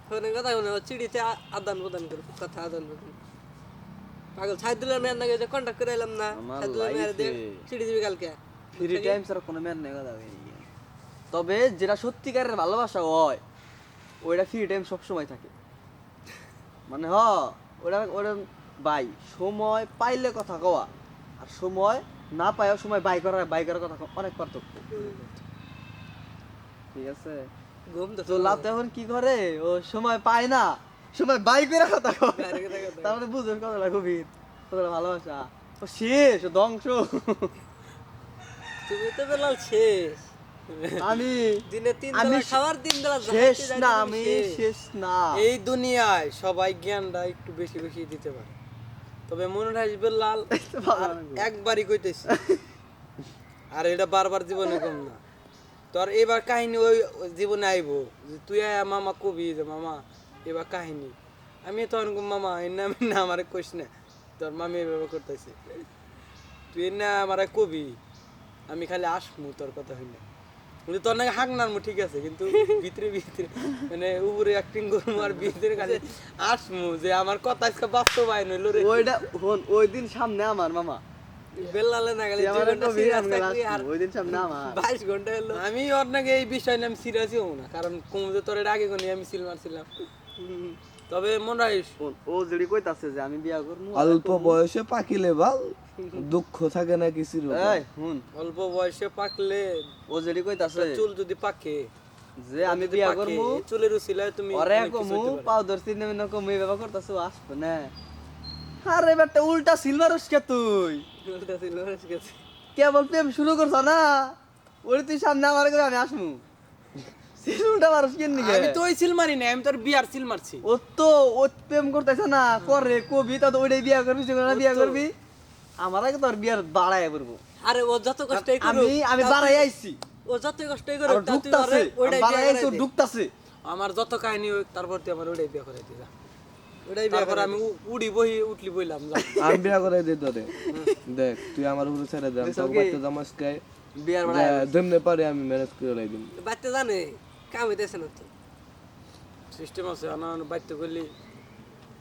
ফোনে কথা শুনে চিঠিতে আদান প্রদান করে কথা আদান প্রদান পাগল সাইদুল্লাহ মেয়ের নাকি কন্ট্যাক্ট করে এলাম না সাইদুল্লাহ মেয়ের দিয়ে চিঠি দিবি কালকে ফ্রি টাইম ছাড়া কোনো মেয়ের নেই কথা হয়নি তবে যেটা সত্যিকারের ভালোবাসা হয় ওইটা ফ্রি টাইম সবসময় থাকে মানে ওটা ওটা বাই সময় পাইলে কথা কওয়া আর সময় না পাইও সময় বাই করার কথা অনেক পার্থক্য ঠিক আছে ঘুম তো লাভ এখন কি করে ও সময় পায় না সময় বাই করে কথা কয় তাহলে বুঝুন কতটা গভীর কতটা ভালোবাসা ও শেষ ও ধ্বংস তুমি তো বেলাল শেষ আমি দিনে 3 বেলা খাবার 3 বেলা শেষ না আমি শেষ না এই দুনিয়ায় সবাই জ্ঞানটা একটু বেশি বেশি দিতে পারে তবে মনে হয় বেলাল একবারই কইতেছি আর এটা বারবার জীবনে কম না তোর এবার কাহিনী ওই জীবনে আইবো যে তুই মামা কবি যে মামা এবার কাহিনী আমি তখন মামা এর নাম না আমার কইস না তোর মামি এভাবে করতেছে তুই না আমার কবি আমি খালি আসমু তোর কথা হইলে কিন্তু তোর নাকি হাক নামু ঠিক আছে কিন্তু ভিতরে ভিতরে মানে উপরে অ্যাক্টিং করবো আর ভিতরে খালি আসমু যে আমার কথা আজকে বাস্তবায়ন হইলো রে ওইটা ওই দিন সামনে আমার মামা বেলালে না গেলে 2 ঘন্টা সিরিয়াস থাকবি আর ওই দিন সামনে আমার 22 ঘন্টা হলো আমি ওর নাকি এই বিষয় নিয়ে আমি সিরিয়াসই হব না কারণ কুমুদে তোর এর আগে কোনি আমি সিল মারছিলাম তবে মনে হয় ও যদি কইতাছে যে আমি বিয়া করবো অল্প বয়সে পাকিলে ভাল দুঃখ থাকে না কিছুর এই হুন অল্প বয়সে পাকলে ও যদি কইতাছে চুল যদি পাকে যে আমি বিয়া করবো চুলের উছিলায় তুমি ওরে অনেক কিছু কমু হইতে পারে। পাও ধরছি নেমে না কমু এই ব্যাপার করতাছে ও আসবে না আরে বেটা উল্টা সিলভারস কে তুই উল্টা ছিল গেছে কেবল প্রেম শুরু করছ না ওরে তুই সামনে আমার করে আমি আসমু সিল উল্টা মারস কেন নিকে আমি তো ওই সিল মারি না আমি তোর বিয়ার সিল মারছি ও তো ও প্রেম করতেছে না করে কবি তা তো ওইটাই বিয়া করবি সেগুলো বিয়া করবি আমার আগে তোর বিয়ার বাড়ায় করবো আরে ও যত কষ্টই করুক আমি বাড়াই আইছি ও যতই কষ্টই আর করুক তা তুই ঢুকতাছে ওইটাই বাড়াই আইছি ও ঢুকতাছে আমার যত কাহিনী হোক তারপর তুই আমার ওটাই বিয়া করে দিলা ওইটাই বিয়া তারপর আমি উড়ি বহি উঠলি বইলাম যা। আমি বিয়া করে দিই তোরে দেখ তুই আমার উপরে ছেড়ে দে আমি তোর বাচ্চা জামাস খাই বিয়ার বাড়াই যেমনে পারে আমি ম্যানেজ করে লাই দিন বাচ্চা জানে কাম হইতেছে না তো সিস্টেম আছে আনা বাইতে করলি